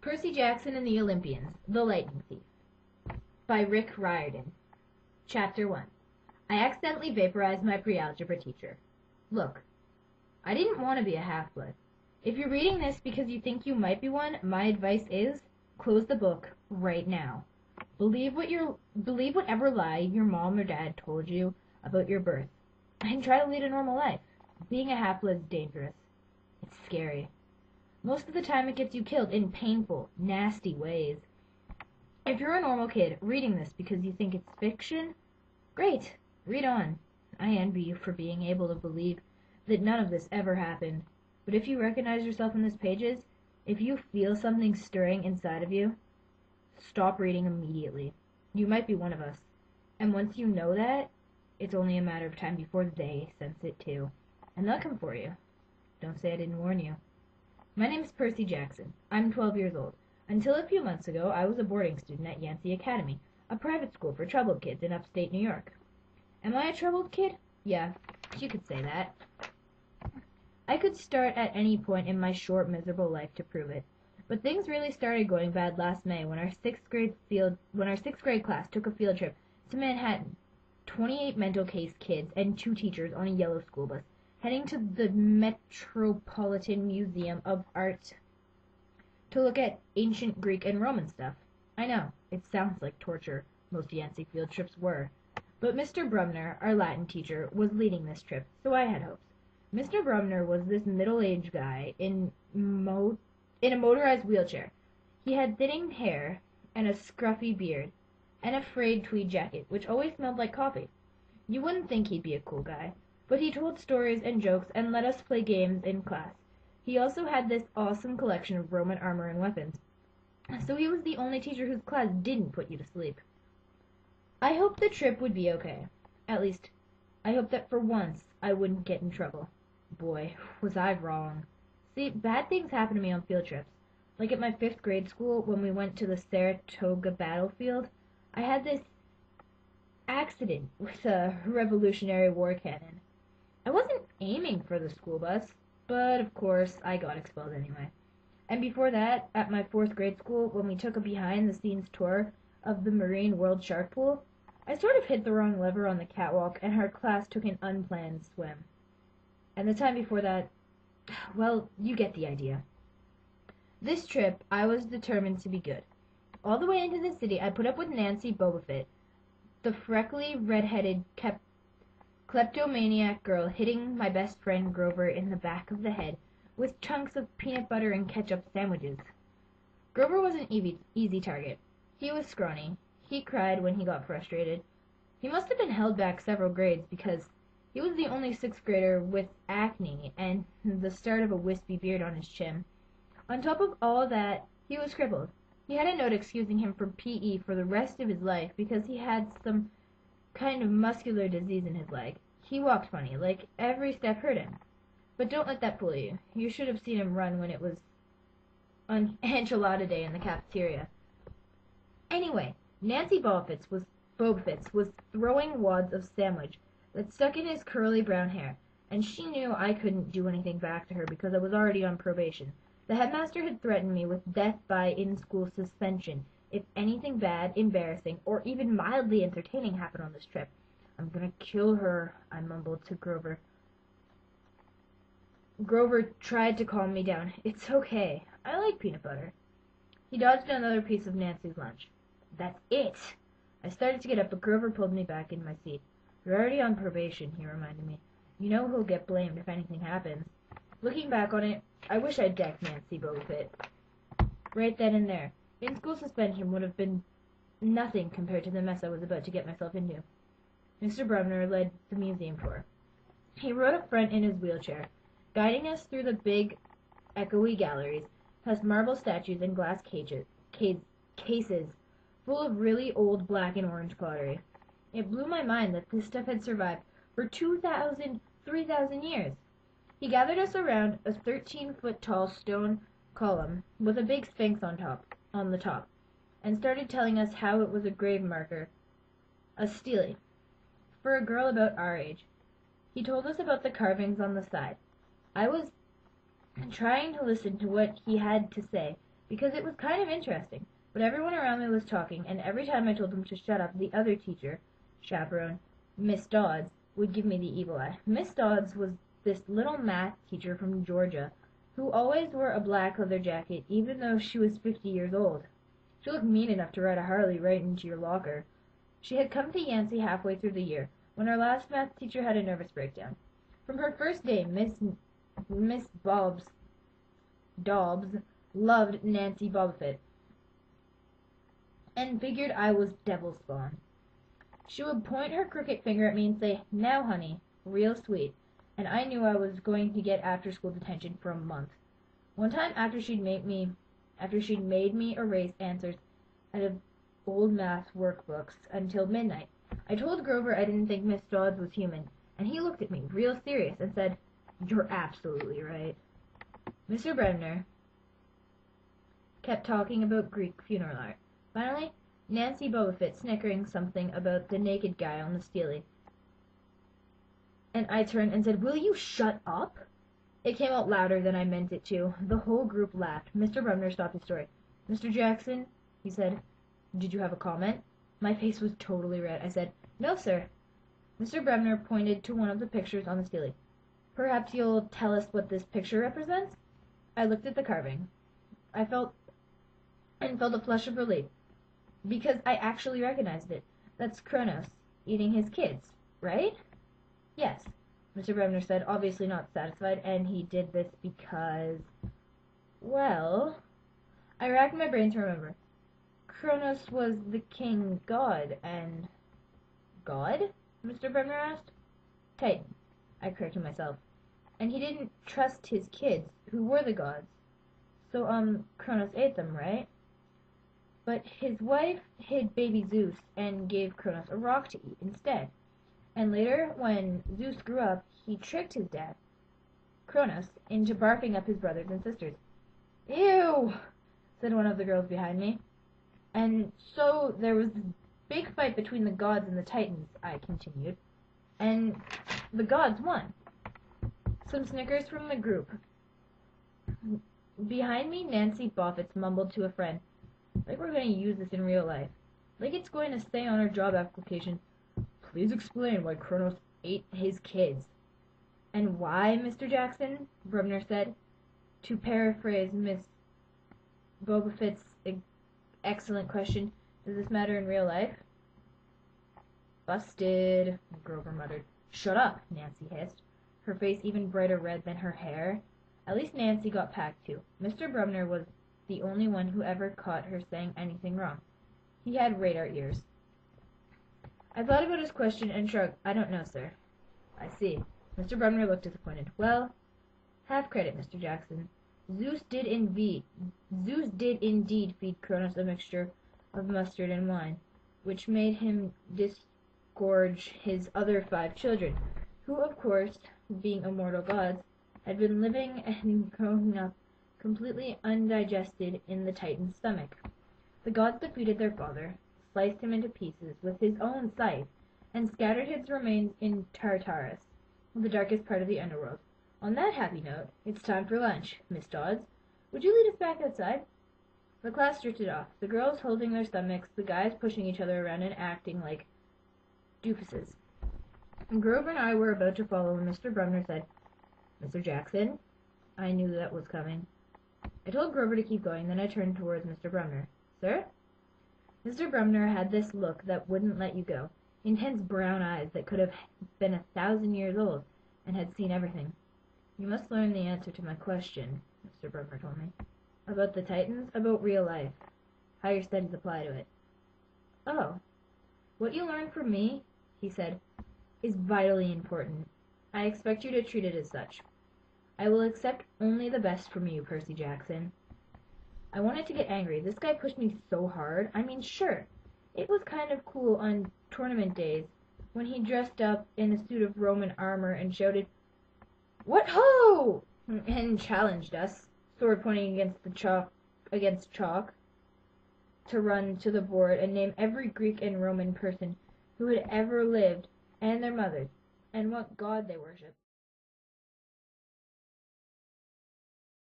Percy Jackson and the Olympians, The Lightning Thief, by Riordan. Chapter 1. I accidentally vaporized my pre-algebra teacher. Look, I didn't want to be a half-blood. If you're reading this because you think you might be one, my advice is, close the book right now. Believe whatever lie your mom or dad told you about your birth, and try to lead a normal life. Being a half-blood is dangerous. It's scary. Most of the time it gets you killed in painful, nasty ways. If you're a normal kid reading this because you think it's fiction, great, read on. I envy you for being able to believe that none of this ever happened. But if you recognize yourself in these pages, if you feel something stirring inside of you, stop reading immediately. You might be one of us. And once you know that, it's only a matter of time before they sense it too. And they'll come for you. Don't say I didn't warn you. My name's Percy Jackson. I'm 12 years old. Until a few months ago, I was a boarding student at Yancey Academy, a private school for troubled kids in upstate New York. Am I a troubled kid? Yeah, you could say that. I could start at any point in my short, miserable life to prove it. But things really started going bad last May when our sixth grade class took a field trip to Manhattan. 28 mental case kids and 2 teachers on a yellow school bus, heading to the Metropolitan Museum of Art to look at ancient Greek and Roman stuff. I know, it sounds like torture. Most Yancey field trips were. But Mr. Brumner, our Latin teacher, was leading this trip, so I had hopes. Mr. Brumner was this middle-aged guy in a motorized wheelchair. He had thinning hair and a scruffy beard, and a frayed tweed jacket, which always smelled like coffee. You wouldn't think he'd be a cool guy, but he told stories and jokes and let us play games in class. He also had this awesome collection of Roman armor and weapons, so he was the only teacher whose class didn't put you to sleep. I hoped the trip would be okay. At least, I hoped that for once I wouldn't get in trouble. Boy, was I wrong. See, bad things happen to me on field trips. Like at my 5th grade school, when we went to the Saratoga battlefield, I had this accident with a Revolutionary War cannon. I wasn't aiming for the school bus, but of course I got expelled anyway. And before that, at my 4th grade school, when we took a behind-the-scenes tour of the Marine World Shark Pool, I sort of hit the wrong lever on the catwalk and our class took an unplanned swim. And the time before that, well, you get the idea. This trip, I was determined to be good. All the way into the city, I put up with Nancy Bobofit, the freckly, red-headed, kleptomaniac girl hitting my best friend Grover in the back of the head with chunks of peanut butter and ketchup sandwiches. Grover was an easy target. He was scrawny. He cried when he got frustrated. He must have been held back several grades because he was the only 6th grader with acne and the start of a wispy beard on his chin. On top of all that, he was crippled. He had a note excusing him from PE for the rest of his life because he had some kind of muscular disease in his leg. He walked funny, like every step hurt him. But don't let that fool you. You should have seen him run when it was on enchilada day in the cafeteria. Anyway, Nancy Bobofitz was throwing wads of sandwich that stuck in his curly brown hair, and she knew I couldn't do anything back to her because I was already on probation. The headmaster had threatened me with death by in-school suspension if anything bad, embarrassing, or even mildly entertaining happened on this trip. I'm gonna kill her, I mumbled to Grover. Grover tried to calm me down. It's okay. I like peanut butter. He dodged another piece of Nancy's lunch. That's it! I started to get up, but Grover pulled me back in my seat. You're already on probation, he reminded me. You know who'll get blamed if anything happens. Looking back on it, I wish I'd decked Nancy Bobofit. Right then and there. In-school suspension would have been nothing compared to the mess I was about to get myself into. Mr. Brumner led the museum tour. He rode up front in his wheelchair, guiding us through the big, echoey galleries, past marble statues and glass cases full of really old black and orange pottery. It blew my mind that this stuff had survived for 2,000, 3,000 years. He gathered us around a 13-foot-tall stone column with a big sphinx on the top, and started telling us how it was a grave marker, a stele, for a girl about our age. He told us about the carvings on the side. I was trying to listen to what he had to say, because it was kind of interesting. But everyone around me was talking, and every time I told them to shut up, the other teacher, chaperone, Miss Dodds, would give me the evil eye. Miss Dodds was this little math teacher from Georgia who always wore a black leather jacket, even though she was 50 years old. She looked mean enough to ride a Harley right into your locker. She had come to Yancey halfway through the year, when our last math teacher had a nervous breakdown. From her first day, Miss Dobbs loved Nancy Bobbitt, and figured I was devil spawn. She would point her crooked finger at me and say, "Now, honey," real sweet, and I knew I was going to get after-school detention for a month. One time, after she'd made me erase answers out of old math workbooks until midnight, I told Grover I didn't think Miss Dodds was human, and he looked at me real serious and said, "You're absolutely right." Mr. Bremner kept talking about Greek funeral art. Finally, Nancy Bobbitt snickering something about the naked guy on the stele, and I turned and said, "Will you shut up?" It came out louder than I meant it to. The whole group laughed. Mr. Bremner stopped his story. "Mr. Jackson," he said, "did you have a comment?" My face was totally red. I said, "No, sir." Mr. Bremner pointed to one of the pictures on the stele. "Perhaps you'll tell us what this picture represents?" I looked at the carving. I felt a flush of relief, because I actually recognized it. That's Kronos eating his kids, right? "Yes," Mr. Bremner said, obviously not satisfied, and he did this because, well, I racked my brain to remember. Kronos was the king god, and... God? Mr. Bremner asked. "Titan," I corrected myself. "And he didn't trust his kids, who were the gods. So, Kronos ate them, right? But his wife hid baby Zeus and gave Kronos a rock to eat instead. And later, when Zeus grew up, he tricked his dad, Kronos, into barfing up his brothers and sisters." "Ew!" said one of the girls behind me. "And so there was this big fight between the gods and the Titans," I continued, "and the gods won." Some snickers from the group. Behind me, Nancy Bobbitt mumbled to a friend, "Like we're going to use this in real life. Like it's going to say on our job application, 'Please explain why Kronos ate his kids.'" "And why, Mr. Jackson?" Bremner said. To paraphrase Miss Bobafitt's excellent question, "Does this matter in real life?" "Busted," Grover muttered. "Shut up," Nancy hissed, her face even brighter red than her hair. At least Nancy got packed too. Mr. Bremner was the only one who ever caught her saying anything wrong. He had radar ears. I thought about his question and shrugged. "I don't know, sir." "I see." Mr. Bremner looked disappointed. "Well, half credit, Mr. Jackson. Zeus did indeed feed Kronos a mixture of mustard and wine, which made him disgorge his other 5 children, who, of course, being immortal gods, had been living and growing up completely undigested in the Titan's stomach. The gods defeated their father, sliced him into pieces with his own scythe, and scattered his remains in Tartarus, the darkest part of the underworld. On that happy note, it's time for lunch. Miss Dodds, would you lead us back outside?" The class drifted off, the girls holding their stomachs, the guys pushing each other around and acting like doofuses. Grover and I were about to follow when Mr. Bremner said, "Mr. Jackson?" I knew that was coming. I told Grover to keep going, then I turned towards Mr. Bremner. "Sir?" Mr. Bremner had this look that wouldn't let you go, intense brown eyes that could have been 1,000 years old and had seen everything. "You must learn the answer to my question," Mr. Bremner told me. "About the Titans, about real life. How your studies apply to it." "Oh. What you learn from me," he said, "is vitally important. I expect you to treat it as such. I will accept only the best from you, Percy Jackson." I wanted to get angry. This guy pushed me so hard. I mean, sure, it was kind of cool on tournament days when he dressed up in a suit of Roman armor and shouted, "What ho!" and challenged us, sword pointing against chalk, to run to the board and name every Greek and Roman person who had ever lived and their mothers, and what god they worshipped.